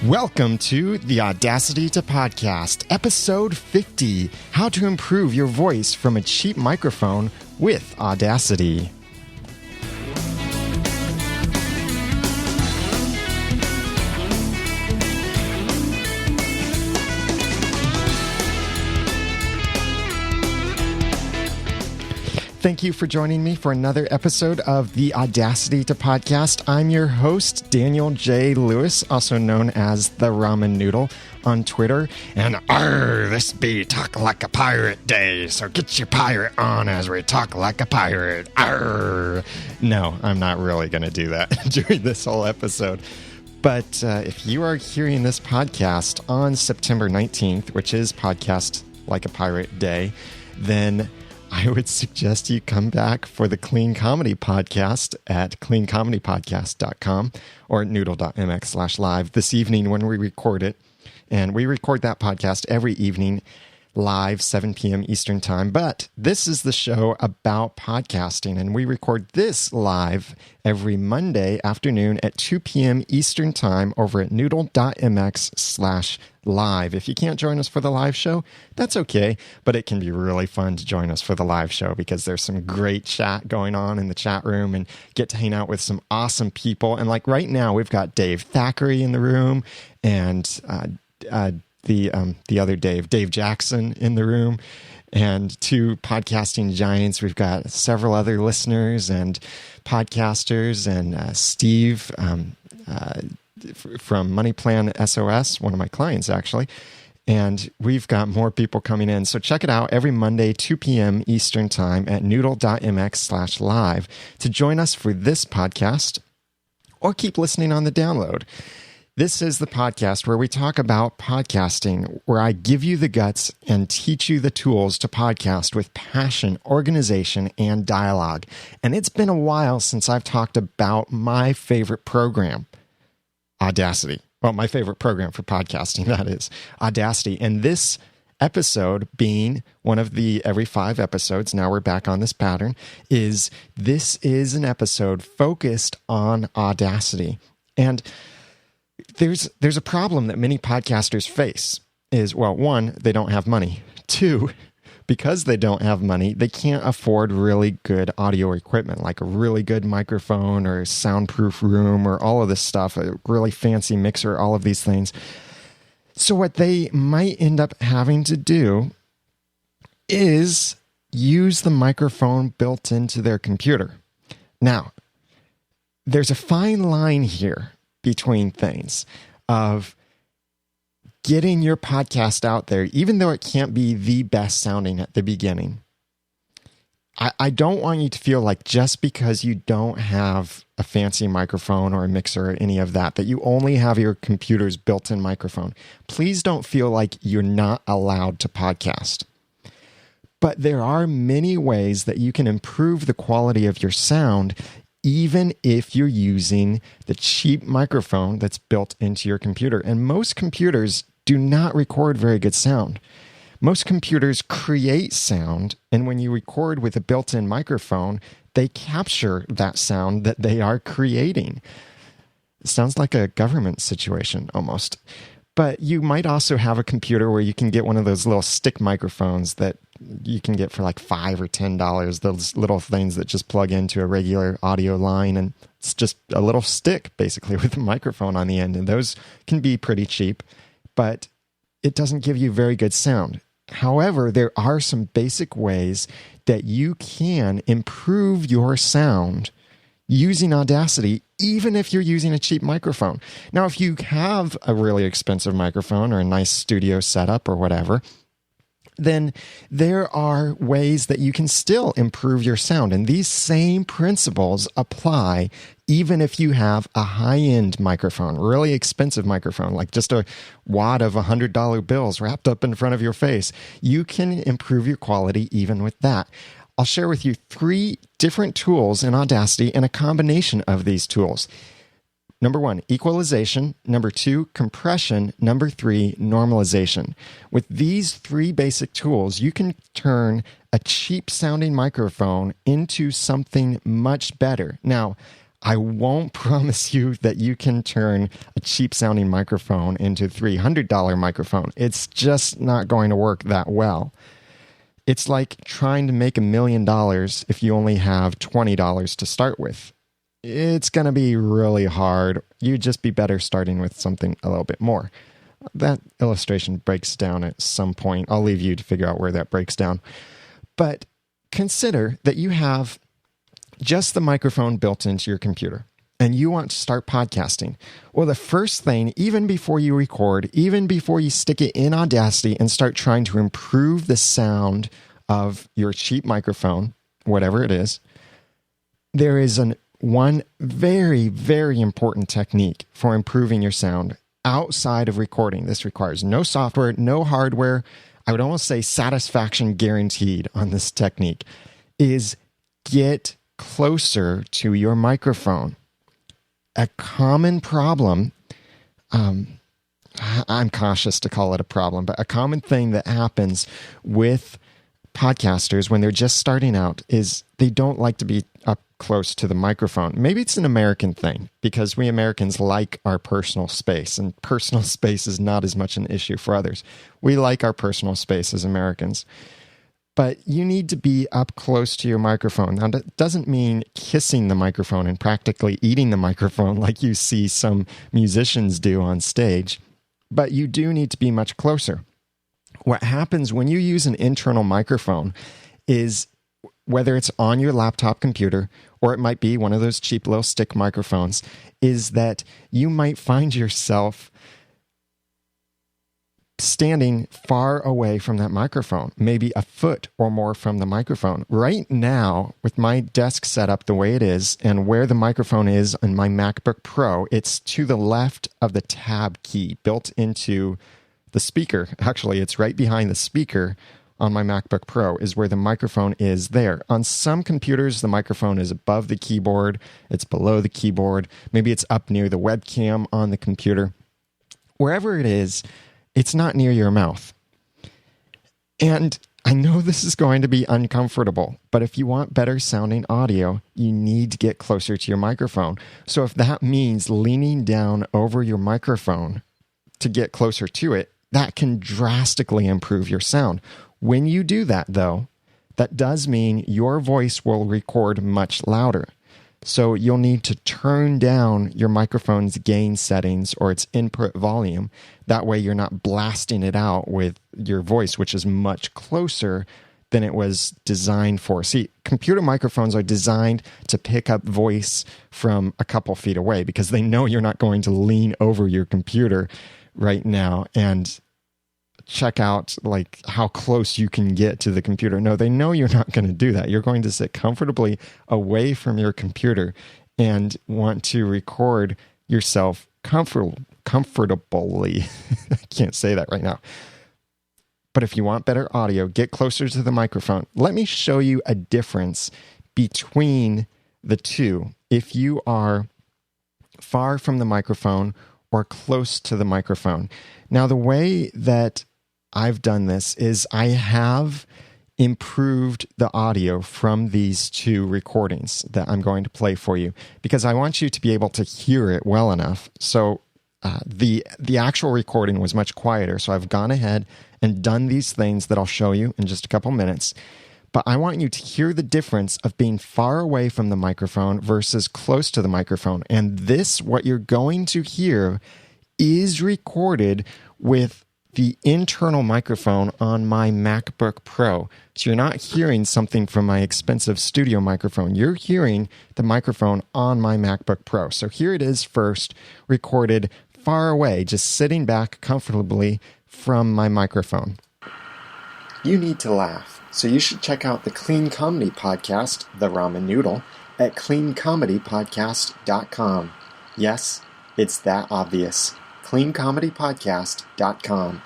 Welcome to the Audacity to Podcast, episode 50, How to Improve Your Voice from a Cheap Microphone with Audacity. Thank you for joining me for another episode of the Audacity to Podcast. I'm your host, Daniel J. Lewis, also known as the Ramen Noodle on Twitter. And this be Talk Like a Pirate Day, so get your pirate on as we talk like a pirate. No, I'm not really going to do that during this whole episode. But if you are hearing this podcast on September 19th, which is Podcast Like a Pirate Day, then I would suggest you come back for the Clean Comedy Podcast at cleancomedypodcast.com or noodle.mx/live this evening when we record it. And we record that podcast every evening live, 7 p.m. Eastern Time. But this is the show about podcasting, and we record this live every Monday afternoon at 2 p.m. Eastern Time over at noodle.mx/live. If you can't join us for the live show, that's okay, but it can be really fun to join us for the live show because there's some great chat going on in the chat room and get to hang out with some awesome people. And like right now, we've got Dave Thackeray in the room and the other Dave Jackson in the room, and two podcasting giants. We've got several other listeners and podcasters, and Steve from Money Plan SOS, one of my clients actually. And we've got more people coming in. So check it out every Monday, 2 p.m. Eastern Time at noodle.mx/live to join us for this podcast, or keep listening on the download. This is the podcast where we talk about podcasting, where I give you the guts and teach you the tools to podcast with passion, organization, and dialogue. And it's been a while since I've talked about my favorite program, Audacity. Well, my favorite program for podcasting, that is, Audacity. And this episode, being one of the every 5 episodes, now we're back on this pattern, this is an episode focused on Audacity. And there's a problem that many podcasters face is, well, one, they don't have money. Two, because they don't have money, they can't afford really good audio equipment, like a really good microphone or a soundproof room or all of this stuff, a really fancy mixer, all of these things. So what they might end up having to do is use the microphone built into their computer. Now, there's a fine line here between things of getting your podcast out there, even though it can't be the best sounding at the beginning. I don't want you to feel like just because you don't have a fancy microphone or a mixer or any of that you only have your computer's built-in microphone. Please don't feel like you're not allowed to podcast. But there are many ways that you can improve the quality of your sound even if you're using the cheap microphone that's built into your computer. And most computers do not record very good sound. Most computers create sound, and when you record with a built-in microphone, they capture that sound that they are creating. It sounds like a government situation almost. But you might also have a computer where you can get one of those little stick microphones that you can get for like $5 or $10, those little things that just plug into a regular audio line, and it's just a little stick basically with a microphone on the end, and those can be pretty cheap, but it doesn't give you very good sound. However, there are some basic ways that you can improve your sound using Audacity, even if you're using a cheap microphone. Now, if you have a really expensive microphone or a nice studio setup or whatever, then there are ways that you can still improve your sound. And these same principles apply even if you have a high-end microphone, really expensive microphone, like just a wad of $100 bills wrapped up in front of your face. You can improve your quality even with that. I'll share with you 3 different tools in Audacity and a combination of these tools. Number 1, equalization. Number 2, compression. Number 3, normalization. With these 3 basic tools, you can turn a cheap sounding microphone into something much better. Now, I won't promise you that you can turn a cheap sounding microphone into a $300 microphone. It's just not going to work that well. It's like trying to make $1 million if you only have $20 to start with. It's going to be really hard. You'd just be better starting with something a little bit more. That illustration breaks down at some point. I'll leave you to figure out where that breaks down. But consider that you have just the microphone built into your computer and you want to start podcasting. Well, the first thing, even before you record, even before you stick it in Audacity and start trying to improve the sound of your cheap microphone, whatever it is, there is one very, very important technique for improving your sound outside of recording. This requires no software, no hardware. I would almost say satisfaction guaranteed on this technique is get closer to your microphone. A common problem, I'm cautious to call it a problem, but a common thing that happens with podcasters when they're just starting out is they don't like to be up close to the microphone. Maybe it's an American thing because we Americans like our personal space, and personal space is not as much an issue for others. We like our personal space as Americans. But you need to be up close to your microphone. Now, that doesn't mean kissing the microphone and practically eating the microphone like you see some musicians do on stage, but you do need to be much closer. What happens when you use an internal microphone is, whether it's on your laptop computer or it might be one of those cheap little stick microphones, is that you might find yourself standing far away from that microphone, maybe a foot or more from the microphone. Right now, with my desk set up the way it is and where the microphone is on my MacBook Pro, it's to the left of the tab key built into the speaker. Actually, it's right behind the speaker on my MacBook Pro is where the microphone is there. On some computers, the microphone is above the keyboard. It's below the keyboard. Maybe it's up near the webcam on the computer. Wherever it is, it's not near your mouth. And I know this is going to be uncomfortable, but if you want better sounding audio, you need to get closer to your microphone. So if that means leaning down over your microphone to get closer to it, that can drastically improve your sound. When you do that, though, that does mean your voice will record much louder. So you'll need to turn down your microphone's gain settings or its input volume. That way you're not blasting it out with your voice, which is much closer than it was designed for. See, computer microphones are designed to pick up voice from a couple feet away because they know you're not going to lean over your computer right now and check out like how close you can get to the computer. No, they know you're not going to do that. You're going to sit comfortably away from your computer and want to record yourself comfortably. I can't say that right now. But if you want better audio, get closer to the microphone. Let me show you a difference between the two. If you are far from the microphone or close to the microphone. Now, the way that I've done this is I have improved the audio from these two recordings that I'm going to play for you because I want you to be able to hear it well enough. So the actual recording was much quieter. So I've gone ahead and done these things that I'll show you in just a couple minutes. But I want you to hear the difference of being far away from the microphone versus close to the microphone. And this, what you're going to hear, is recorded with the internal microphone on my MacBook Pro. So you're not hearing something from my expensive studio microphone. You're hearing the microphone on my MacBook Pro. So here it is first, recorded far away, just sitting back comfortably from my microphone. You need to laugh, so you should check out the Clean Comedy Podcast, The Ramen Noodle, at cleancomedypodcast.com. Yes, it's that obvious. cleancomedypodcast.com.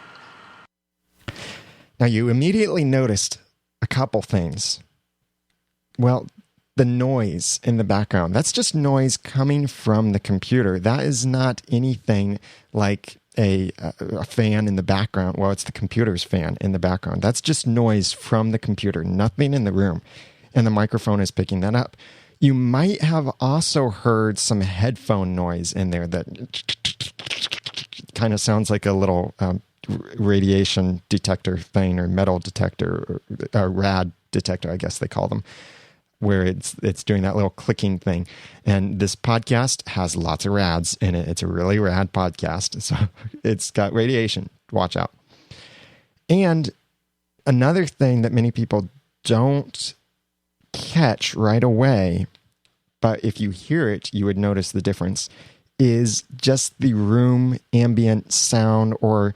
Now, you immediately noticed a couple things. Well, the noise in the background, that's just noise coming from the computer. That is not anything like a fan in the background. Well, it's the computer's fan in the background. That's just noise from the computer, nothing in the room. And the microphone is picking that up. You might have also heard some headphone noise in there that kind of sounds like a little radiation detector thing, or metal detector, or rad detector, I guess they call them, where it's doing that little clicking thing. And this podcast has lots of rads in it. It's a really rad podcast. So it's got radiation. Watch out. And another thing that many people don't catch right away, but if you hear it, you would notice the difference, is just the room ambient sound, or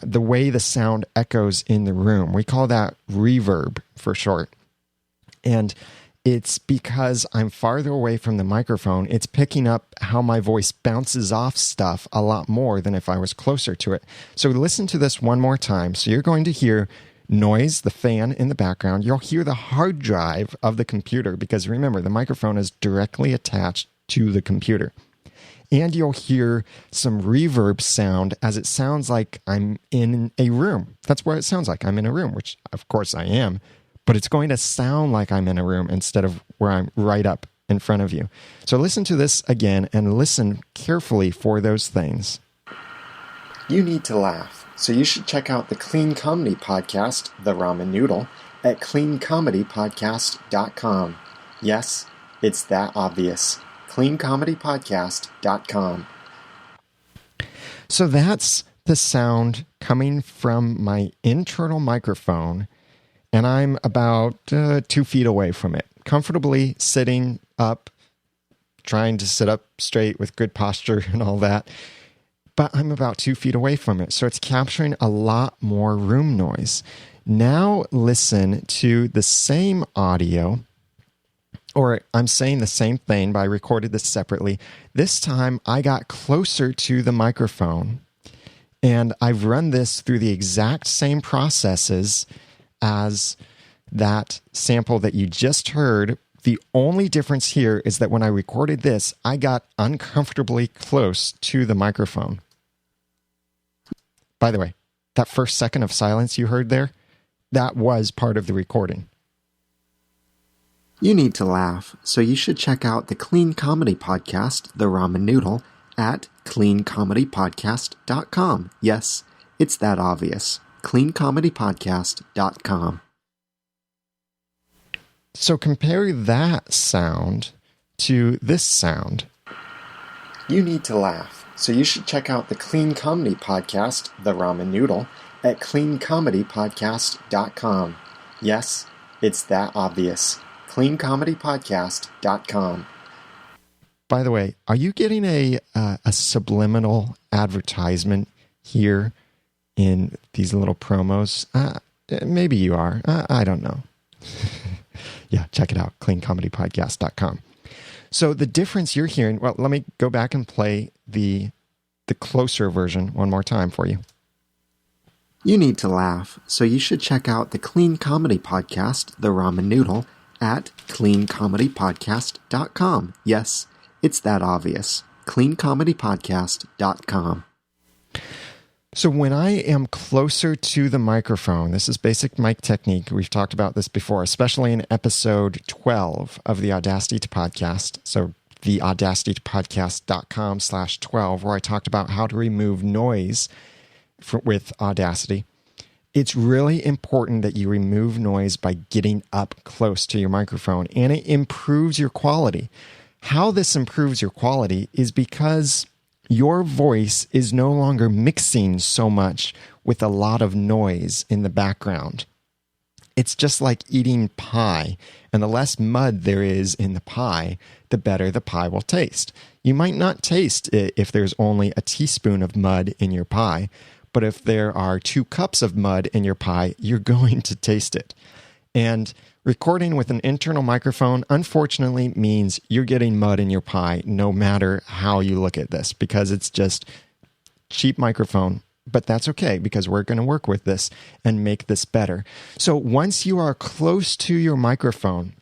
the way the sound echoes in the room. We call that reverb for short. And it's because I'm farther away from the microphone, it's picking up how my voice bounces off stuff a lot more than if I was closer to it. So listen to this one more time. So you're going to hear noise, the fan in the background. You'll hear the hard drive of the computer, because remember, the microphone is directly attached to the computer. And you'll hear some reverb sound, as it sounds like I'm in a room. That's what it sounds like. I'm in a room, which of course I am, but it's going to sound like I'm in a room instead of where I'm right up in front of you. So listen to this again and listen carefully for those things. You need to laugh, so you should check out the clean comedy podcast, The Ramen Noodle, at cleancomedypodcast.com. Yes, it's that obvious. cleancomedypodcast.com. So that's the sound coming from my internal microphone, and I'm about 2 feet away from it, comfortably sitting up, trying to sit up straight with good posture and all that. But I'm about 2 feet away from it, so it's capturing a lot more room noise. Now listen to the same audio, or I'm saying the same thing, but I recorded this separately. This time I got closer to the microphone, and I've run this through the exact same processes as that sample that you just heard. The only difference here is that when I recorded this, I got uncomfortably close to the microphone. By the way, that first second of silence you heard there, that was part of the recording. You need to laugh, so you should check out the clean comedy podcast, The Ramen Noodle, at cleancomedypodcast.com. Yes, it's that obvious. cleancomedypodcast.com. So compare that sound to this sound. You need to laugh, so you should check out the clean comedy podcast, The Ramen Noodle, at cleancomedypodcast.com. Yes, it's that obvious. cleancomedypodcast.com. By the way, are you getting a subliminal advertisement here in these little promos? Maybe you are. I don't know. Yeah, check it out, cleancomedypodcast.com. So the difference you're hearing, well, let me go back and play the closer version one more time for you. You need to laugh, so you should check out the clean comedy podcast, The Ramen Noodle, at cleancomedypodcast.com. Yes, it's that obvious. cleancomedypodcast.com. So when I am closer to the microphone, this is basic mic technique. We've talked about this before, especially in episode 12 of the Audacity to Podcast. So the audacitypodcast.com/12, where I talked about how to remove noise with Audacity. It's really important that you remove noise by getting up close to your microphone, and it improves your quality. How this improves your quality is because your voice is no longer mixing so much with a lot of noise in the background. It's just like eating pie, and the less mud there is in the pie, the better the pie will taste. You might not taste it if there's only a teaspoon of mud in your pie, but if there are 2 cups of mud in your pie, you're going to taste it. And recording with an internal microphone, unfortunately, means you're getting mud in your pie no matter how you look at this, because it's just cheap microphone. But that's okay, because we're going to work with this and make this better. So once you are close to your microphone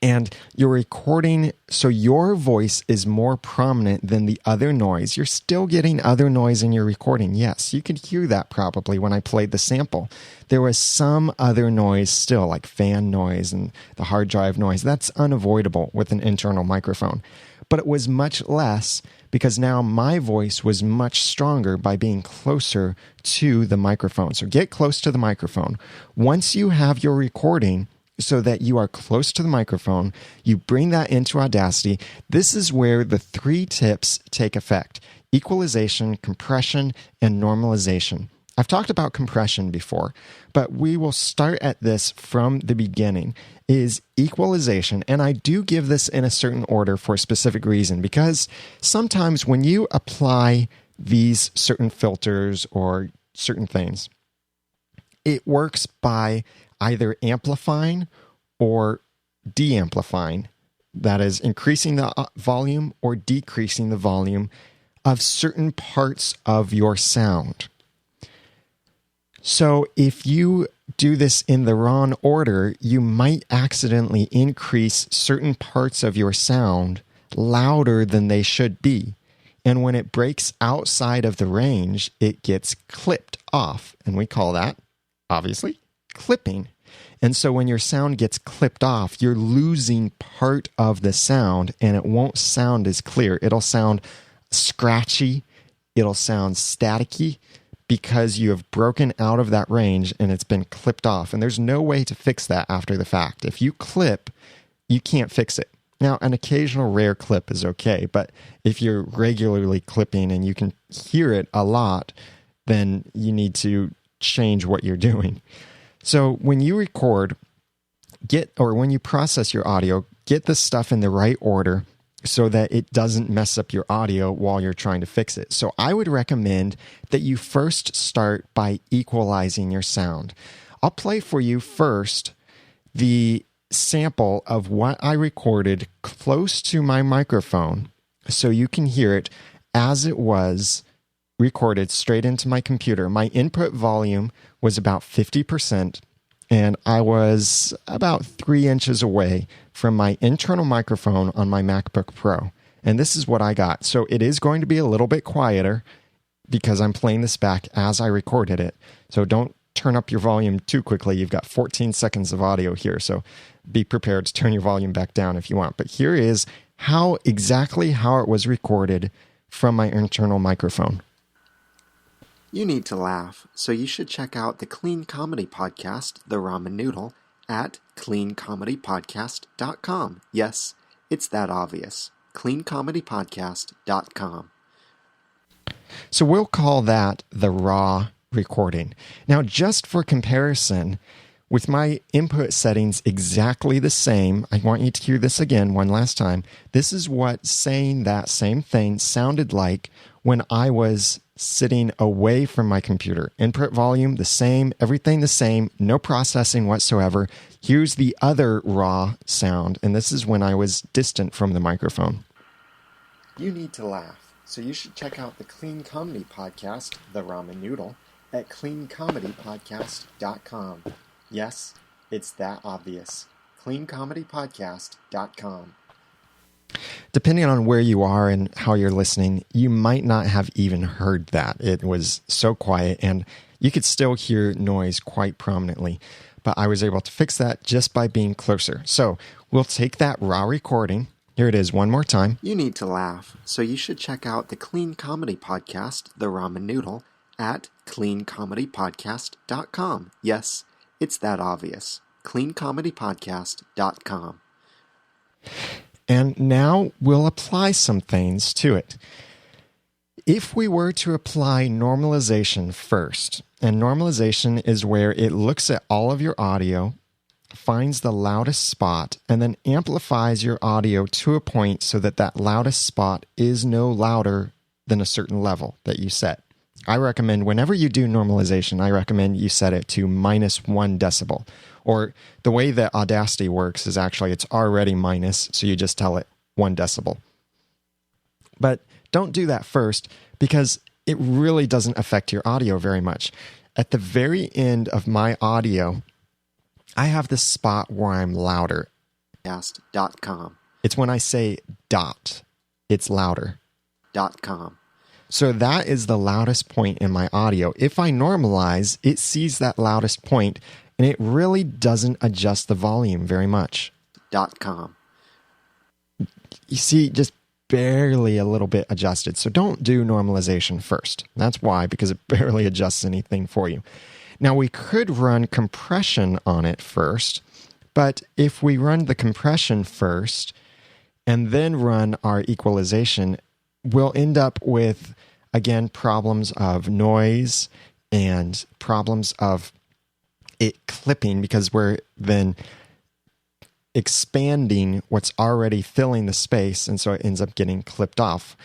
and you're recording so your voice is more prominent than the other noise. You're still getting other noise in your recording. Yes, you could hear that probably when I played the sample. There was some other noise still, like fan noise and the hard drive noise. That's unavoidable with an internal microphone. But it was much less because now my voice was much stronger by being closer to the microphone. So get close to the microphone. Once you have your recording so that you are close to the microphone, you bring that into Audacity. This is where the 3 tips take effect: equalization, compression, and normalization. I've talked about compression before, but we will start at this from the beginning, is equalization. And I do give this in a certain order for a specific reason, because sometimes when you apply these certain filters or certain things, it works by either amplifying or de-amplifying. That is, increasing the volume or decreasing the volume of certain parts of your sound. So if you do this in the wrong order, you might accidentally increase certain parts of your sound louder than they should be. And when it breaks outside of the range, it gets clipped off. And we call that, obviously, clipping. And so when your sound gets clipped off, you're losing part of the sound, and it won't sound as clear. It'll sound scratchy. It'll sound staticky, because you have broken out of that range and it's been clipped off. And there's no way to fix that after the fact. If you clip, you can't fix it. Now, an occasional rare clip is okay, but if you're regularly clipping and you can hear it a lot, then you need to change what you're doing. So when you record, when you process your audio, get the stuff in the right order so that it doesn't mess up your audio while you're trying to fix it. So I would recommend that you first start by equalizing your sound. I'll play for you first the sample of what I recorded close to my microphone so you can hear it as it was recorded straight into my computer. My input volume was about 50%, and I was about 3 inches away from my internal microphone on my MacBook Pro. And this is what I got. So it is going to be a little bit quieter because I'm playing this back as I recorded it. So don't turn up your volume too quickly. You've got 14 seconds of audio here. So be prepared to turn your volume back down if you want. But here is exactly how it was recorded from my internal microphone. You need to laugh, so you should check out the Clean Comedy Podcast, The Ramen Noodle, at cleancomedypodcast.com. Yes, it's that obvious. cleancomedypodcast.com. So we'll call that the raw recording. Now, just for comparison, with my input settings exactly the same, I want you to hear this again one last time. This is what saying that same thing sounded like when I was sitting away from my computer. Input volume the same, everything the same, no processing whatsoever. Here's the other raw sound, and this is when I was distant from the microphone. You need to laugh, so you should check out the Clean Comedy Podcast, The Ramen Noodle, at cleancomedypodcast.com. Yes, it's that obvious. cleancomedypodcast.com. Depending on where you are and how you're listening, you might not have even heard that. It was so quiet, and you could still hear noise quite prominently. But I was able to fix that just by being closer. So we'll take that raw recording. Here it is one more time. You need to laugh, so you should check out the Clean Comedy Podcast, The Ramen Noodle, at cleancomedypodcast.com. Yes, it's that obvious. cleancomedypodcast.com. And now we'll apply some things to it. If we were to apply normalization first, and normalization is where it looks at all of your audio, finds the loudest spot, and then amplifies your audio to a point so that that loudest spot is no louder than a certain level that you set. I recommend whenever you do normalization, I recommend you set it to -1 decibel. Or the way that Audacity works is actually it's already minus, so you just tell it 1 decibel. But don't do that first because it really doesn't affect your audio very much. At the very end of my audio, I have this spot where I'm louder. Podcast.com. It's when I say dot, it's louder. .com. So that is the loudest point in my audio. If I normalize, it sees that loudest point, and it really doesn't adjust the volume very much. .com. You see, just barely a little bit adjusted. So don't do normalization first. That's why, because it barely adjusts anything for you. Now, we could run compression on it first, but if we run the compression first and then run our equalization, we'll end up with, again, problems of noise and problems of it clipping, because we're then expanding what's already filling the space, and so it ends up getting clipped off.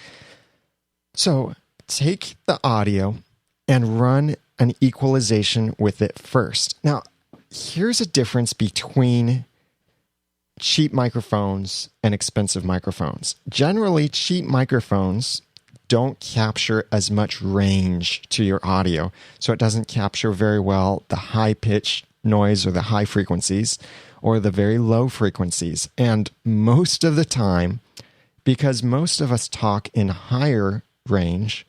So take the audio and run an equalization with it first. Now, here's a difference between cheap microphones and expensive microphones. Generally, cheap microphones don't capture as much range to your audio, so it doesn't capture very well the high-pitched noise or the high frequencies or the very low frequencies. And most of the time, because most of us talk in higher range,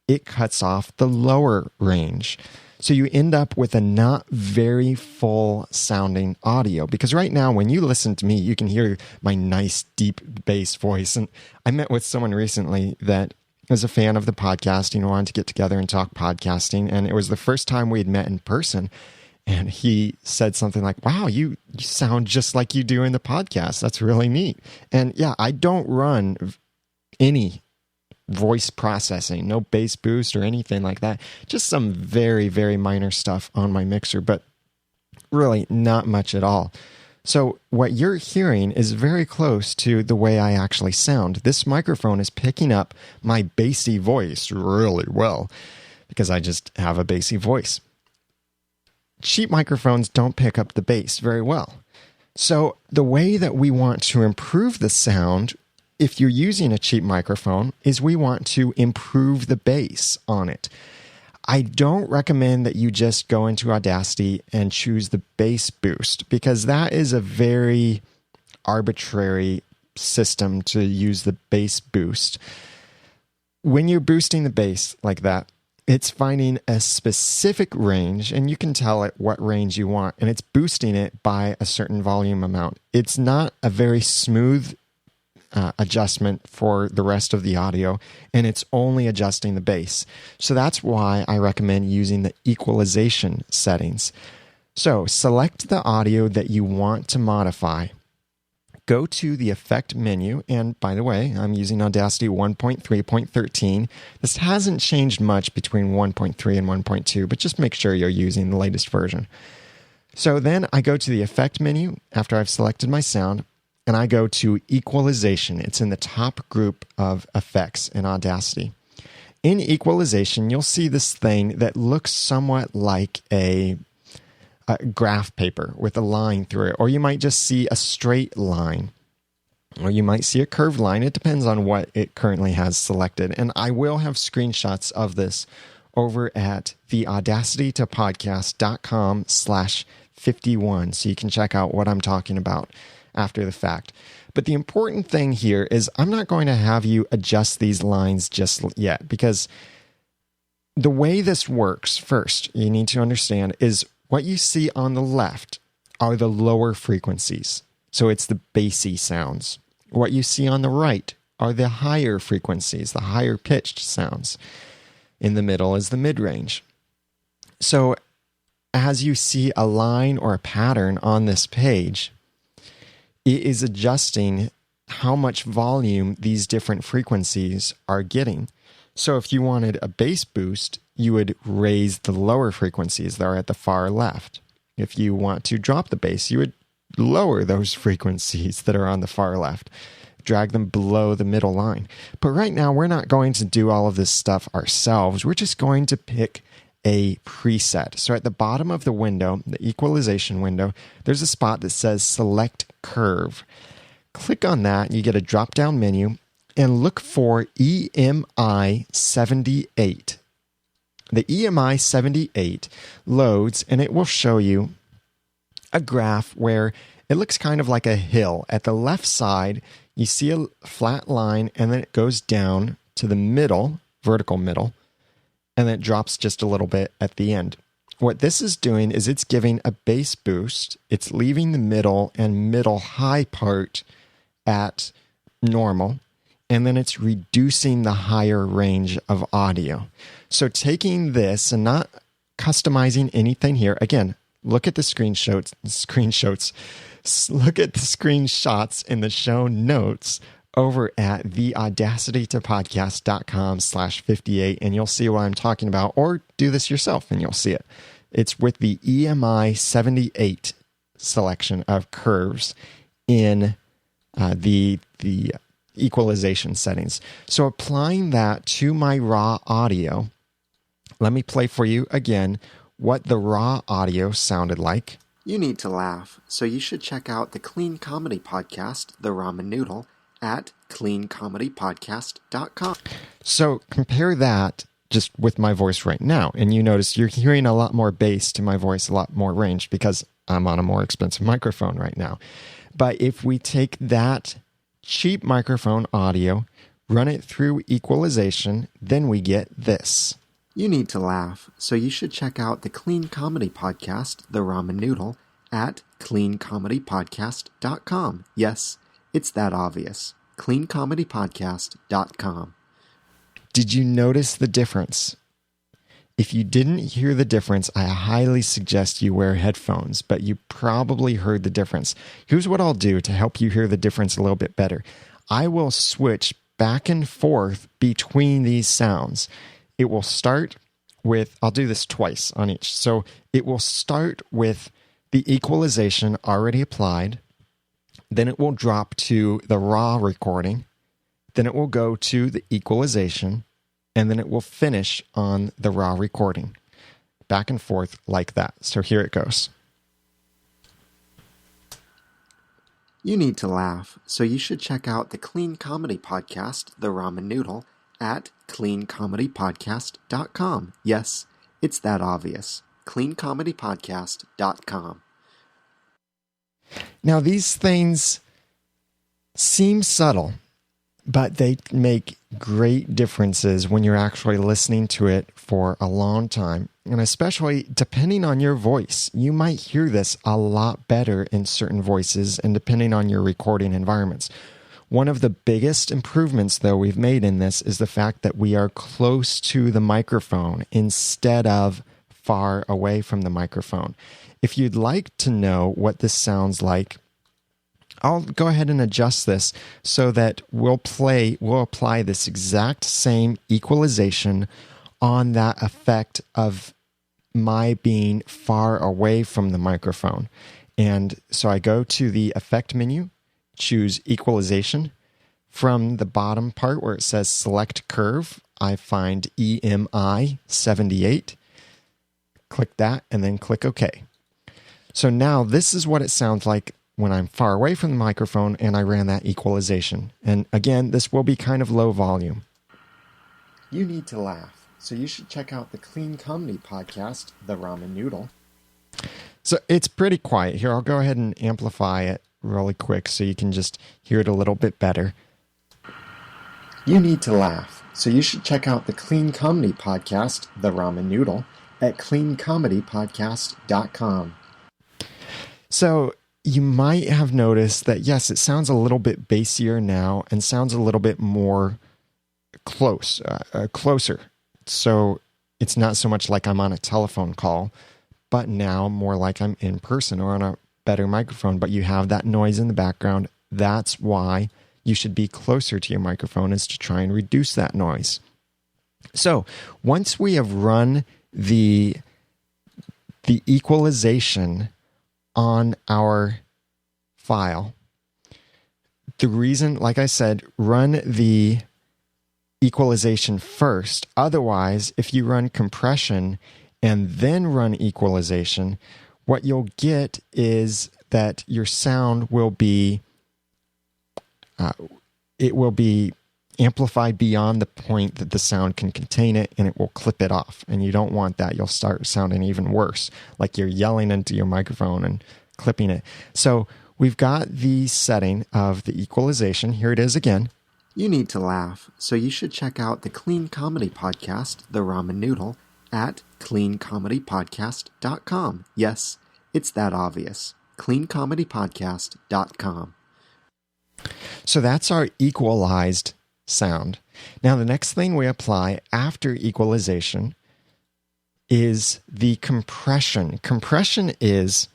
it cuts off the lower range. So you end up with a not very full sounding audio. Because right now, when you listen to me, you can hear my nice deep bass voice. And I met with someone recently that was a fan of the podcasting, wanted to get together and talk podcasting. And it was the first time we had met in person. And he said something like, wow, you sound just like you do in the podcast. That's really neat. And yeah, I don't run any voice processing, no bass boost or anything like that. Just some very, very minor stuff on my mixer, but really not much at all. So what you're hearing is very close to the way I actually sound. This microphone is picking up my bassy voice really well because I just have a bassy voice. Cheap microphones don't pick up the bass very well. So the way that we want to improve the sound, if you're using a cheap microphone, is we want to improve the bass on it. I don't recommend that you just go into Audacity and choose the bass boost, because that is a very arbitrary system to use the bass boost. When you're boosting the bass like that, it's finding a specific range, and you can tell it what range you want, and it's boosting it by a certain volume amount. It's not a very smooth adjustment for the rest of the audio, and it's only adjusting the bass. So that's why I recommend using the equalization settings. So select the audio that you want to modify. Go to the effect menu, and by the way, I'm using Audacity 1.3.13. This hasn't changed much between 1.3 and 1.2, but just make sure you're using the latest version. So then I go to the effect menu after I've selected my sound, and I go to equalization. It's in the top group of effects in Audacity. In equalization, you'll see this thing that looks somewhat like a graph paper with a line through it, or you might just see a straight line, or you might see a curved line. It depends on what it currently has selected. And I will have screenshots of this over at the audacitytopodcast.com/51, so you can check out what I'm talking about after the fact. But the important thing here is I'm not going to have you adjust these lines just yet, because the way this works, first, you need to understand, is what you see on the left are the lower frequencies. So it's the bassy sounds. What you see on the right are the higher frequencies, the higher pitched sounds. In the middle is the mid-range. So as you see a line or a pattern on this page, it is adjusting how much volume these different frequencies are getting. So if you wanted a bass boost, you would raise the lower frequencies that are at the far left. If you want to drop the bass, you would lower those frequencies that are on the far left, drag them below the middle line. But right now, we're not going to do all of this stuff ourselves. We're just going to pick a preset. So at the bottom of the window, the equalization window, there's a spot that says Select Curve. Click on that, you get a drop-down menu, and look for EMI 78. The EMI 78 loads, and it will show you a graph where it looks kind of like a hill. At the left side, you see a flat line, and then it goes down to the middle, vertical middle, and then it drops just a little bit at the end. What this is doing is it's giving a bass boost. It's leaving the middle and middle high part at normal, and then it's reducing the higher range of audio. So taking this and not customizing anything here, again, look at the screenshots, look at the screenshots in the show notes over at theaudacitytopodcast.com/58, and you'll see what I'm talking about, or do this yourself and you'll see it. It's with the EMI 78 selection of curves in the equalization settings. So applying that to my raw audio, let me play for you again what the raw audio sounded like. You need to laugh, so you should check out the Clean Comedy Podcast, The Ramen Noodle, at cleancomedypodcast.com. So compare that just with my voice right now, and you notice you're hearing a lot more bass to my voice, a lot more range, because I'm on a more expensive microphone right now. But if we take that cheap microphone audio, run it through equalization, then we get this. You need to laugh, so you should check out the Clean Comedy Podcast, The Ramen Noodle, at cleancomedypodcast.com. Yes, it's that obvious. cleancomedypodcast.com. Did you notice the difference? If you didn't hear the difference, I highly suggest you wear headphones, but you probably heard the difference. Here's what I'll do to help you hear the difference a little bit better. I will switch back and forth between these sounds. It will start with, I'll do this twice on each. So it will start with the equalization already applied. Then it will drop to the raw recording. Then it will go to the equalization. And then it will finish on the raw recording. Back and forth like that. So here it goes. You need to laugh, so you should check out the Clean Comedy Podcast, The Ramen Noodle, at cleancomedypodcast.com. Yes, it's that obvious. cleancomedypodcast.com. Now, these things seem subtle, but they make great differences when you're actually listening to it for a long time. And especially depending on your voice, you might hear this a lot better in certain voices and depending on your recording environments. One of the biggest improvements, though, we've made in this is the fact that we are close to the microphone instead of far away from the microphone. If you'd like to know what this sounds like, I'll go ahead and adjust this so that we'll apply this exact same equalization on that effect of my being far away from the microphone. And so I go to the effect menu, choose equalization. From the bottom part where it says select curve, I find EMI 78. Click that and then click OK. So now this is what it sounds like when I'm far away from the microphone and I ran that equalization. And again, this will be kind of low volume. You need to laugh, so you should check out the Clean Comedy Podcast, The Ramen Noodle. So it's pretty quiet here. I'll go ahead and amplify it really quick so you can just hear it a little bit better. You need to laugh, so you should check out the Clean Comedy Podcast, The Ramen Noodle, at cleancomedypodcast.com. So you might have noticed that, yes, it sounds a little bit bassier now and sounds a little bit more closer. So it's not so much like I'm on a telephone call, but now more like I'm in person or on a better microphone, but you have that noise in the background. That's why you should be closer to your microphone, is to try and reduce that noise. So once we have run the equalization on our file, the reason, like I said, run the equalization first. Otherwise, if you run compression and then run equalization, what you'll get is that your sound will be amplified beyond the point that the sound can contain it, and it will clip it off. And you don't want that. You'll start sounding even worse, like you're yelling into your microphone and clipping it. So we've got the setting of the equalization. Here it is again. You need to laugh, so you should check out the Clean Comedy Podcast, The Ramen Noodle, at cleancomedypodcast.com. Yes, it's that obvious. cleancomedypodcast.com. So that's our equalized sound. Now, the next thing we apply after equalization is the compression. Compression is,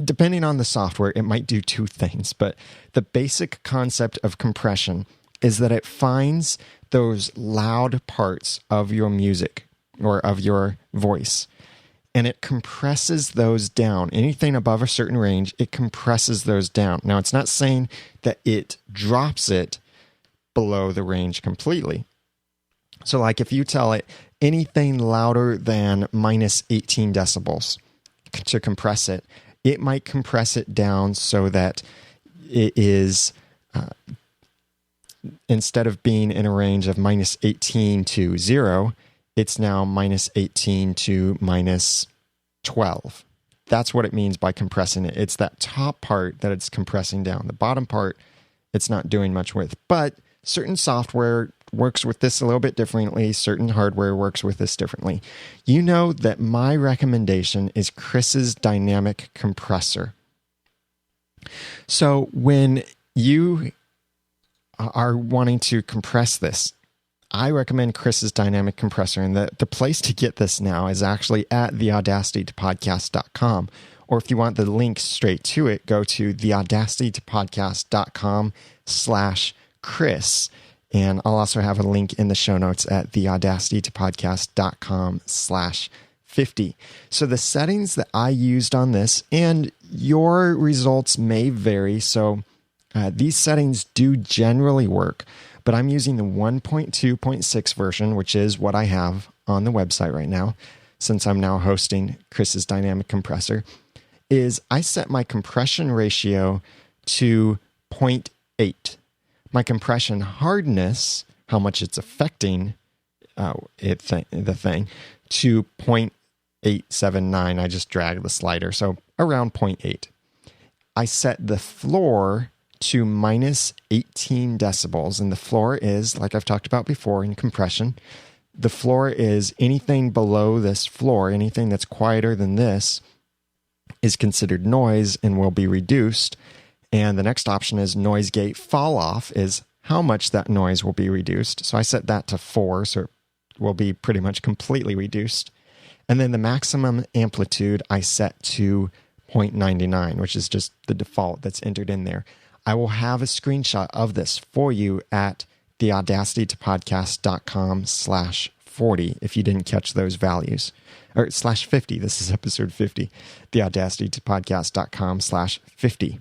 depending on the software, it might do two things, but the basic concept of compression is that it finds those loud parts of your music or of your voice, and it compresses those down. Anything above a certain range, it compresses those down. Now, it's not saying that it drops it below the range completely. So like if you tell it anything louder than minus 18 decibels to compress it, it might compress it down so that it is, instead of being in a range of minus 18 to 0, it's now minus 18 to minus 12. That's what it means by compressing it. It's that top part that it's compressing down. The bottom part, it's not doing much with. But certain software works with this a little bit differently. Certain hardware works with this differently. You know that my recommendation is Chris's dynamic compressor. So when you are wanting to compress this, I recommend Chris's dynamic compressor. And the place to get this now is actually at theaudacitytopodcast.com. Or if you want the link straight to it, go to theaudacitytopodcast.com/Chris. And I'll also have a link in the show notes at theaudacitytopodcast.com/50. So the settings that I used on this, and your results may vary. So these settings do generally work, but I'm using the 1.2.6 version, which is what I have on the website right now, since I'm now hosting Chris's dynamic compressor, is I set my compression ratio to 0.8. My compression hardness, how much it's affecting the thing, to 0.879. I just dragged the slider, so around 0.8. I set the floor to minus 18 decibels, and the floor is, like I've talked about before in compression, the floor is anything below this floor, anything that's quieter than this is considered noise and will be reduced. And the next option is noise gate fall off, is how much that noise will be reduced. So I set that to 4, so it will be pretty much completely reduced. And then the maximum amplitude I set to 0.99, which is just the default that's entered in there. I will have a screenshot of this for you at theaudacitytopodcast.com/40 if you didn't catch those values. Or /50, this is episode 50, theaudacitytopodcast.com/50.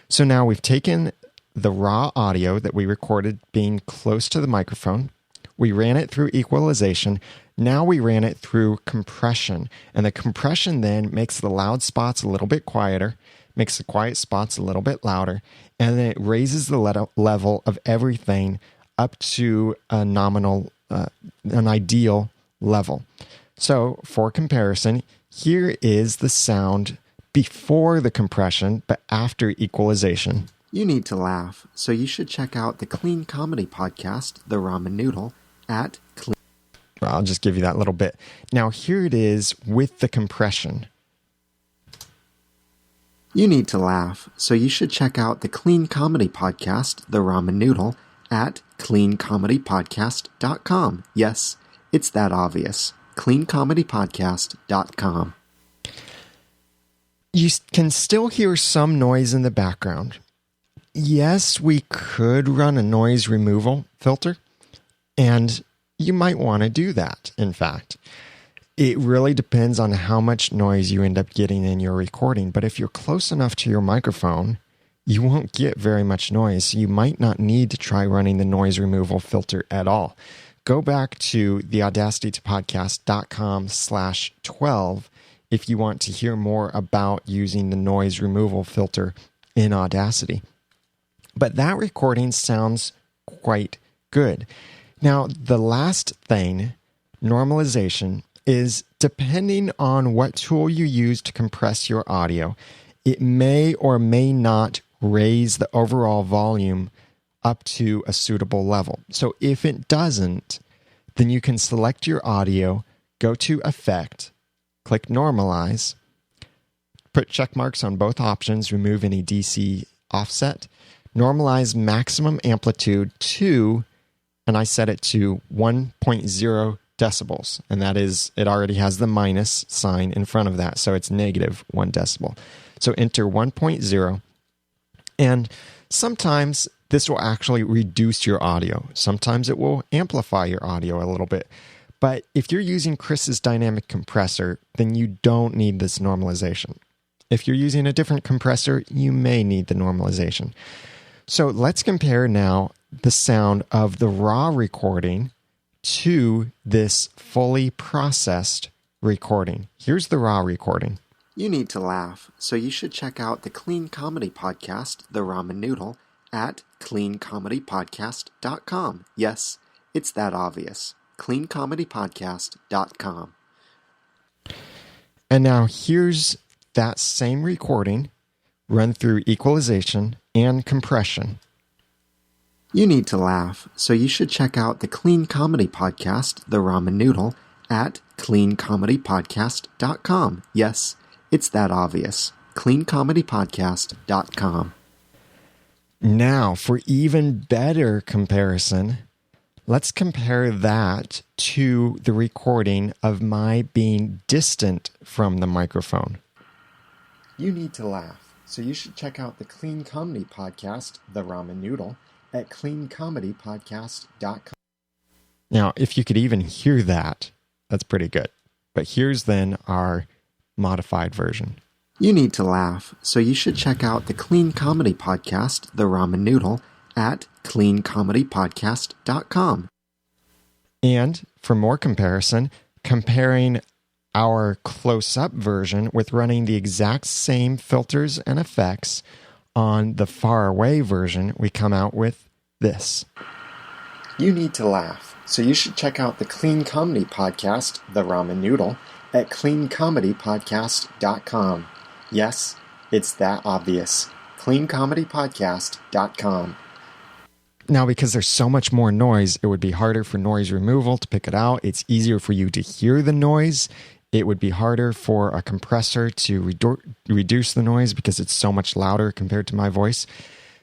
So now we've taken the raw audio that we recorded being close to the microphone. We ran it through equalization. Now we ran it through compression. And the compression then makes the loud spots a little bit quieter, makes the quiet spots a little bit louder, and then it raises the level of everything up to a nominal, an ideal level. So for comparison, here is the sound before the compression, but after equalization. You need to laugh, so you should check out the Clean Comedy Podcast, The Ramen Noodle, at Clean. I'll just give you that little bit. Now here it is with the compression. You need to laugh, so you should check out the Clean Comedy Podcast, The Ramen Noodle, at cleancomedypodcast.com. Yes, it's that obvious. cleancomedypodcast.com. You can still hear some noise in the background. Yes, we could run a noise removal filter, and you might want to do that, in fact. It really depends on how much noise you end up getting in your recording, but if you're close enough to your microphone, you won't get very much noise, so you might not need to try running the noise removal filter at all. Go back to theaudacitytopodcast.com/12 if you want to hear more about using the noise removal filter in Audacity. But that recording sounds quite good. Now, the last thing, normalization, is depending on what tool you use to compress your audio, it may or may not raise the overall volume up to a suitable level. So if it doesn't, then you can select your audio, go to Effect, click Normalize, put check marks on both options, remove any DC offset, normalize maximum amplitude to, and I set it to 1.0 decibels. And that is, it already has the minus sign in front of that. So it's negative 1 decibel. So enter 1.0. And sometimes this will actually reduce your audio. Sometimes it will amplify your audio a little bit. But if you're using Chris's dynamic compressor, then you don't need this normalization. If you're using a different compressor, you may need the normalization. So let's compare now the sound of the raw recording to this fully processed recording. Here's the raw recording. You need to laugh, so you should check out the Clean Comedy Podcast, The Ramen Noodle, at cleancomedypodcast.com. Yes, it's that obvious. cleancomedypodcast.com. And now here's that same recording run through equalization and compression. You need to laugh, so you should check out the Clean Comedy Podcast, The Ramen Noodle, at cleancomedypodcast.com. Yes, it's that obvious. cleancomedypodcast.com. Now, for even better comparison, let's compare that to the recording of my being distant from the microphone. You need to laugh, so you should check out the Clean Comedy Podcast, The Ramen Noodle, at cleancomedypodcast.com. Now, if you could even hear that, that's pretty good. But here's then our modified version. You need to laugh, so you should check out the Clean Comedy Podcast, The Ramen Noodle, at cleancomedypodcast.com. And for more comparison, comparing our close-up version with running the exact same filters and effects on the far-away version, we come out with this. You need to laugh, so you should check out the Clean Comedy Podcast, The Ramen Noodle, at cleancomedypodcast.com. Yes, it's that obvious. cleancomedypodcast.com. Now, because there's so much more noise, it would be harder for noise removal to pick it out. It's easier for you to hear the noise. It would be harder for a compressor to reduce the noise because it's so much louder compared to my voice.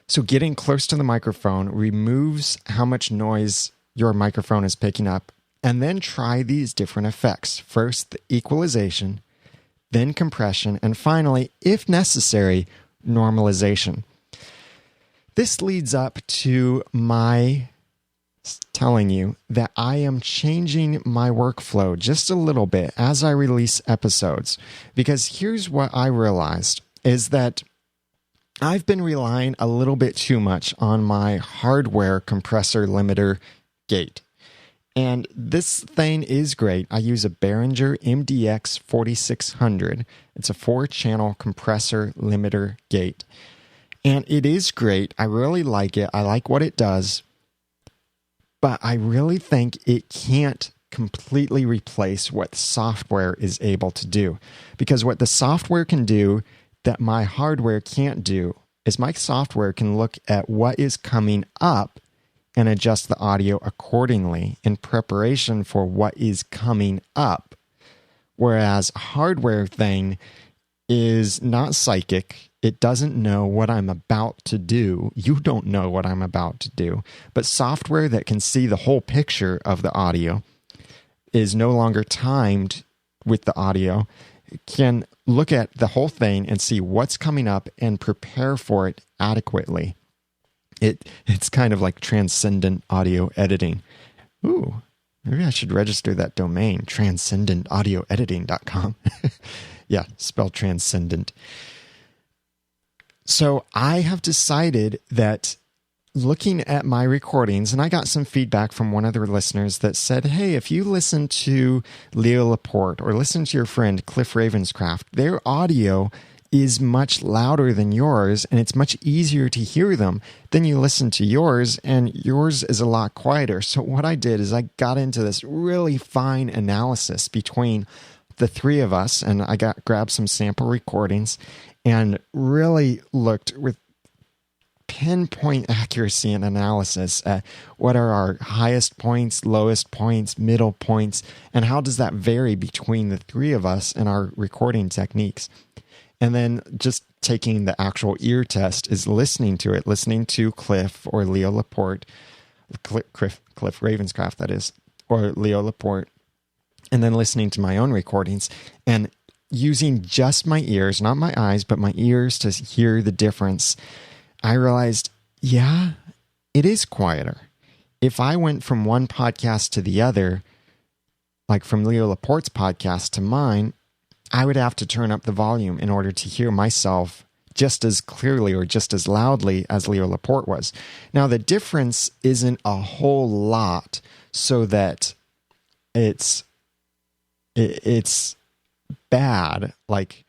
So getting close to the microphone removes how much noise your microphone is picking up. And then try these different effects. First, the equalization, then compression, and finally, if necessary, normalization. This leads up to my telling you that I am changing my workflow just a little bit as I release episodes. Because here's what I realized is that I've been relying a little bit too much on my hardware compressor limiter gate. And this thing is great. I use a Behringer MDX 4600. It's a 4-channel compressor limiter gate. And it is great. I really like it. I like what it does. But I really think it can't completely replace what software is able to do. Because what the software can do that my hardware can't do is my software can look at what is coming up and adjust the audio accordingly in preparation for what is coming up. Whereas a hardware thing is not psychic. It doesn't know what I'm about to do. You don't know what I'm about to do. But software that can see the whole picture of the audio is no longer timed with the audio. It can look at the whole thing and see what's coming up and prepare for it adequately. It's kind of like transcendent audio editing. Ooh, maybe I should register that domain, transcendentaudioediting.com. Yeah, spell transcendent. So I have decided that looking at my recordings, and I got some feedback from one of the listeners that said, hey, if you listen to Leo Laporte or listen to your friend Cliff Ravenscraft, their audio is much louder than yours, and it's much easier to hear them. Then you listen to yours, and yours is a lot quieter. So what I did is I got into this really fine analysis between the three of us, and I grabbed some sample recordings and really looked with pinpoint accuracy and analysis at what are our highest points, lowest points, middle points, and how does that vary between the three of us and our recording techniques. And then just taking the actual ear test is listening to Cliff or Leo Laporte, Cliff Ravenscraft, that is, or Leo Laporte, and then listening to my own recordings and using just my ears, not my eyes, but my ears to hear the difference. I realized, yeah, it is quieter. If I went from one podcast to the other, like from Leo Laporte's podcast to mine, I would have to turn up the volume in order to hear myself just as clearly or just as loudly as Leo Laporte was. Now, the difference isn't a whole lot so that it's bad. Like,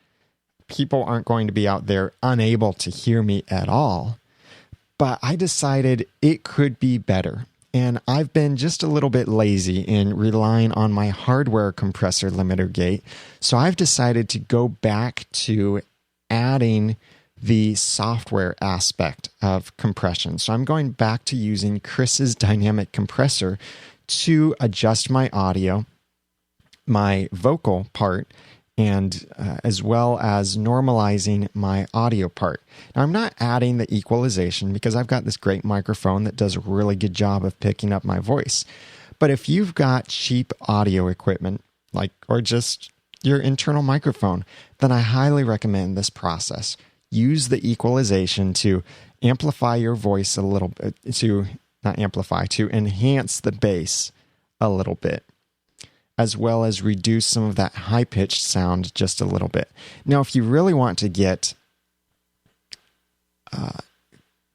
people aren't going to be out there unable to hear me at all. But I decided it could be better. And I've been just a little bit lazy in relying on my hardware compressor limiter gate. So I've decided to go back to adding the software aspect of compression. So I'm going back to using Chris's dynamic compressor to adjust my audio, my vocal part, and as well as normalizing my audio part. Now, I'm not adding the equalization because I've got this great microphone that does a really good job of picking up my voice. But if you've got cheap audio equipment, or just your internal microphone, then I highly recommend this process. Use the equalization to amplify your voice a little bit, to enhance the bass a little bit, as well as reduce some of that high-pitched sound just a little bit. Now, if you really want to get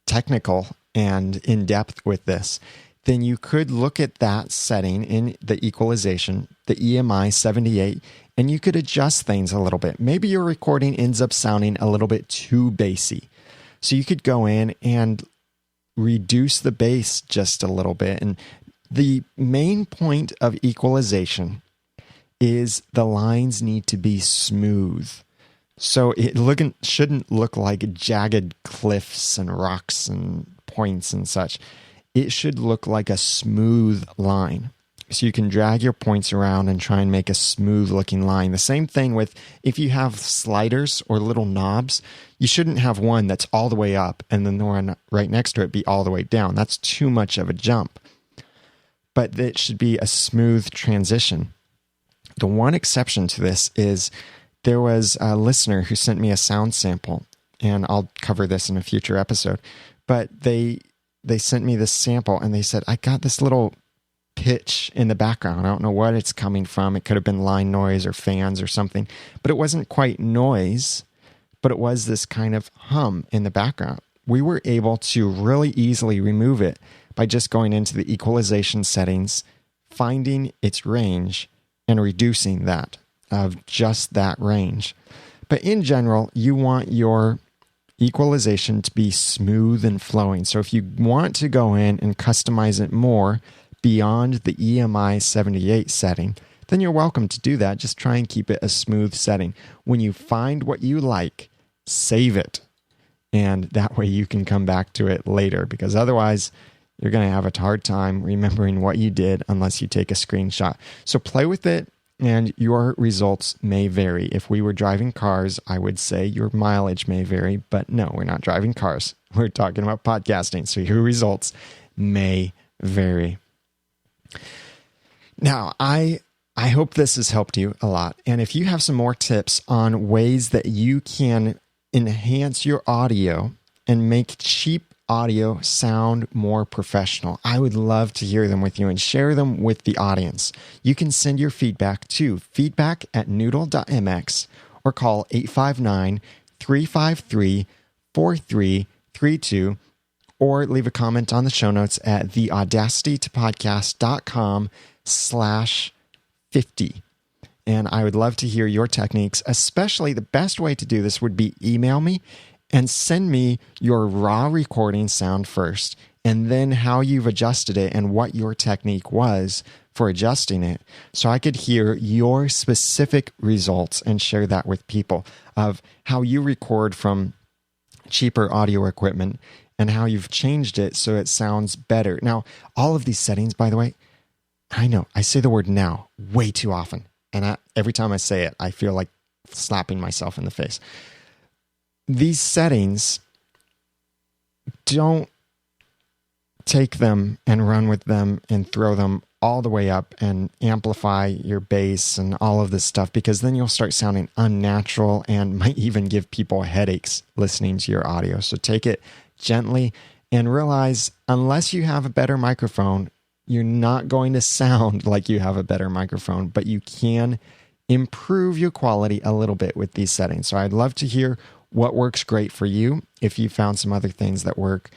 technical and in-depth with this, then you could look at that setting in the equalization, the EMI 78, and you could adjust things a little bit. Maybe your recording ends up sounding a little bit too bassy. So you could go in and reduce the bass just a little bit. And the main point of equalization is the lines need to be smooth. So it shouldn't look like jagged cliffs and rocks and points and such. It should look like a smooth line. So you can drag your points around and try and make a smooth looking line. The same thing with if you have sliders or little knobs, you shouldn't have one that's all the way up and then the one right next to it be all the way down. That's too much of a jump. But it should be a smooth transition. The one exception to this is there was a listener who sent me a sound sample, and I'll cover this in a future episode, but they sent me this sample and they said, I got this little pitch in the background. I don't know what it's coming from. It could have been line noise or fans or something, but it wasn't quite noise, but it was this kind of hum in the background. We were able to really easily remove it by just going into the equalization settings, finding its range, and reducing that of just that range. But in general, you want your equalization to be smooth and flowing. So if you want to go in and customize it more beyond the EMI 78 setting, then you're welcome to do that. Just try and keep it a smooth setting. When you find what you like, save it. And that way you can come back to it later, because otherwise you're going to have a hard time remembering what you did unless you take a screenshot. So play with it, and your results may vary. If we were driving cars, I would say your mileage may vary, but no, we're not driving cars. We're talking about podcasting, so your results may vary. Now, I hope this has helped you a lot. And if you have some more tips on ways that you can enhance your audio and make cheap audio sound more professional, I would love to hear them with you and share them with the audience. You can send your feedback to feedback@noodle.mx or call 859-353-4332 or leave a comment on the show notes at theaudacitytopodcast.com/50. And I would love to hear your techniques, especially the best way to do this would be email me and send me your raw recording sound first, and then how you've adjusted it and what your technique was for adjusting it, so I could hear your specific results and share that with people of how you record from cheaper audio equipment and how you've changed it so it sounds better. Now, all of these settings, by the way, I know I say the word now way too often. And every time I say it, I feel like slapping myself in the face. These settings, don't take them and run with them and throw them all the way up and amplify your bass and all of this stuff, because then you'll start sounding unnatural and might even give people headaches listening to your audio. So take it gently and realize, unless you have a better microphone, you're not going to sound like you have a better microphone, but you can improve your quality a little bit with these settings. So I'd love to hear what works great for you. If you found some other things that work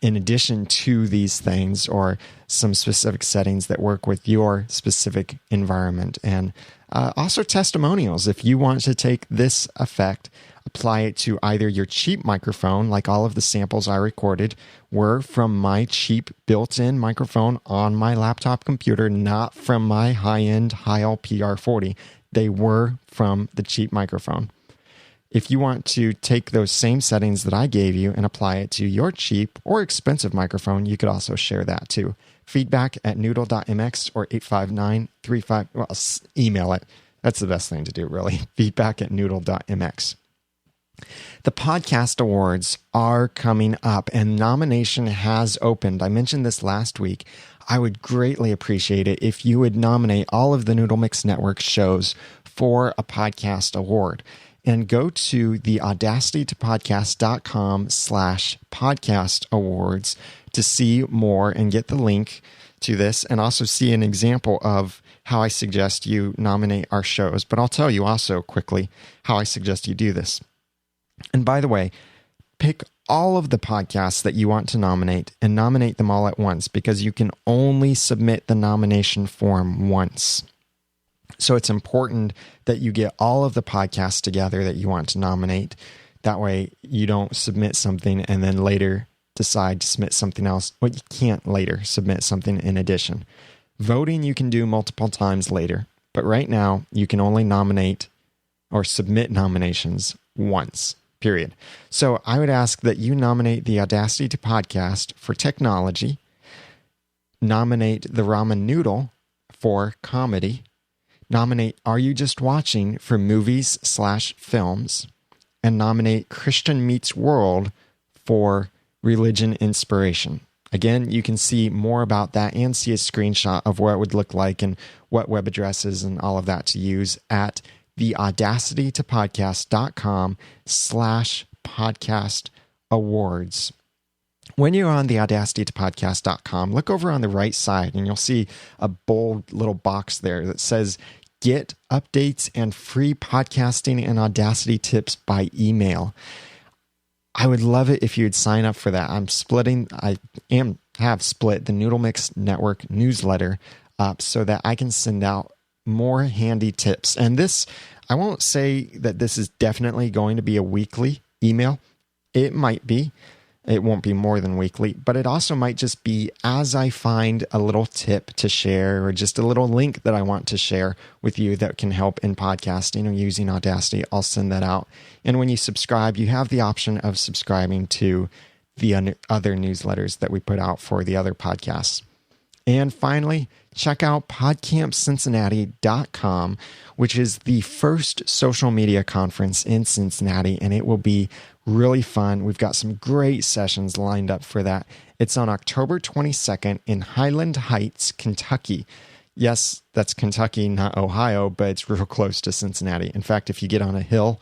in addition to these things, or some specific settings that work with your specific environment. And also testimonials. If you want to take this effect, apply it to either your cheap microphone, like all of the samples I recorded were from my cheap built-in microphone on my laptop computer, not from my high-end Heil PR40. They were from the cheap microphone. If you want to take those same settings that I gave you and apply it to your cheap or expensive microphone, you could also share that too. Feedback@noodle.mx or 85935. Well, email it. That's the best thing to do, really. Feedback@noodle.mx. The podcast awards are coming up and nomination has opened. I mentioned this last week. I would greatly appreciate it if you would nominate all of the Noodle Mix Network shows for a podcast award. And go to the audacitytopodcast.com/podcast awards to see more and get the link to this, and also see an example of how I suggest you nominate our shows. But I'll tell you also quickly how I suggest you do this. And by the way, pick all of the podcasts that you want to nominate and nominate them all at once, because you can only submit the nomination form once. So it's important that you get all of the podcasts together that you want to nominate. That way you don't submit something and then later decide to submit something else. Well, you can't later submit something in addition. Voting you can do multiple times later, but right now you can only nominate or submit nominations once, period. So I would ask that you nominate the Audacity to Podcast for technology, nominate the Ramen Noodle for comedy, nominate Are You Just Watching for movies/films, and nominate Christian Meets World for religion inspiration. Again, you can see more about that and see a screenshot of what it would look like and what web addresses and all of that to use at the audacitytopodcast.com/podcast awards. When you're on the audacitytopodcast.com, look over on the right side and you'll see a bold little box there that says get updates and free podcasting and Audacity tips by email. I would love it if you'd sign up for that. I have split the Noodle Mix Network newsletter up so that I can send out more handy tips. And this, I won't say that this is definitely going to be a weekly email. It might be. It won't be more than weekly, but it also might just be as I find a little tip to share or just a little link that I want to share with you that can help in podcasting or using Audacity. I'll send that out. And when you subscribe, you have the option of subscribing to the other newsletters that we put out for the other podcasts. And finally, check out podcampcincinnati.com, which is the first social media conference in Cincinnati, and it will be really fun. We've got some great sessions lined up for that. It's on October 22nd in Highland Heights, Kentucky. Yes, that's Kentucky, not Ohio, but it's real close to Cincinnati. In fact, if you get on a hill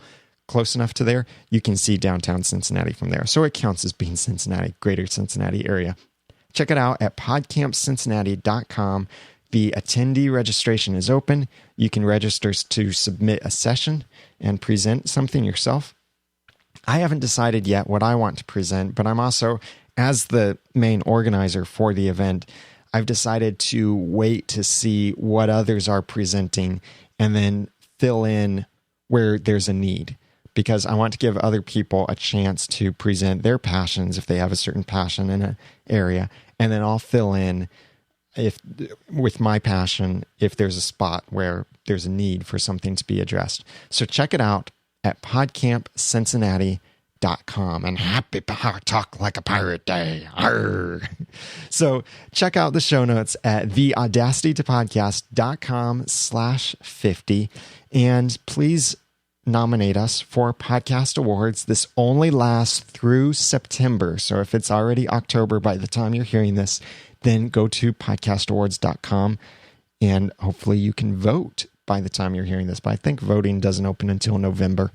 close enough to there, you can see downtown Cincinnati from there. So it counts as being Cincinnati, greater Cincinnati area. Check it out at podcampcincinnati.com. The attendee registration is open. You can register to submit a session and present something yourself. I haven't decided yet what I want to present, but I'm also, as the main organizer for the event, I've decided to wait to see what others are presenting and then fill in where there's a need. because I want to give other people a chance to present their passions if they have a certain passion in an area. And then I'll fill in with my passion if there's a spot where there's a need for something to be addressed. So check it out at podcampcincinnati.com. And happy Talk Like a Pirate Day. Arr. So check out the show notes at theaudacitytopodcast.com/50. And please nominate us for podcast awards. This only lasts through September. So if it's already October by the time you're hearing this, then go to podcastawards.com and hopefully you can vote by the time you're hearing this. But I think voting doesn't open until November.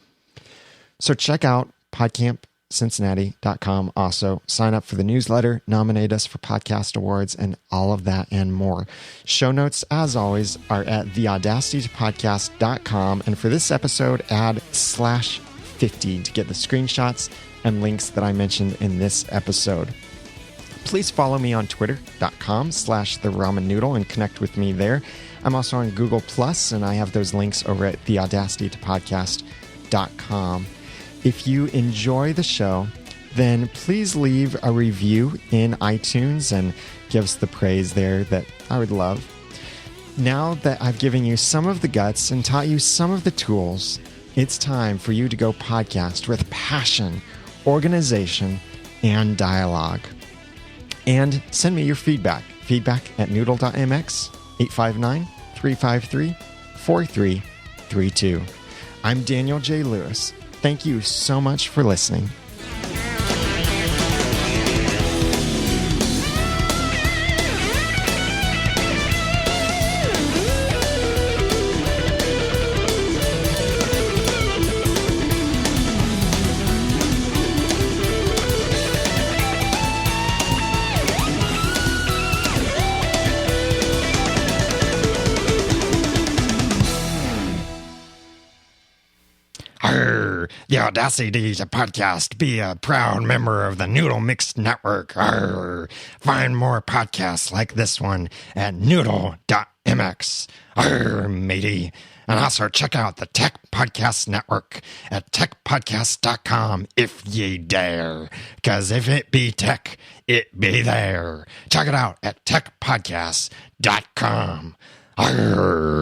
So check out podcampcincinnati.com. Also, sign up for the newsletter, nominate us for podcast awards, and all of that and more. Show notes, as always, are at theaudacitypodcast.com. And for this episode, add /50 to get the screenshots and links that I mentioned in this episode. Please follow me on twitter.com/theramennoodle and connect with me there. I'm also on Google Plus, and I have those links over at theaudacitytopodcast.com. If you enjoy the show, then please leave a review in iTunes and give us the praise there that I would love. Now that I've given you some of the guts and taught you some of the tools, it's time for you to go podcast with passion, organization, and dialogue. And send me your feedback. Feedback at noodle.mx, 859-353-4332. I'm Daniel J. Lewis. Thank you so much for listening. The Audacity to podcast. Be a proud member of the Noodle Mix Network. Arr. Find more podcasts like this one at noodle.mx. Arr, matey. And also check out the Tech Podcast Network at techpodcast.com if ye dare. Because if it be tech, it be there. Check it out at techpodcast.com. Arr.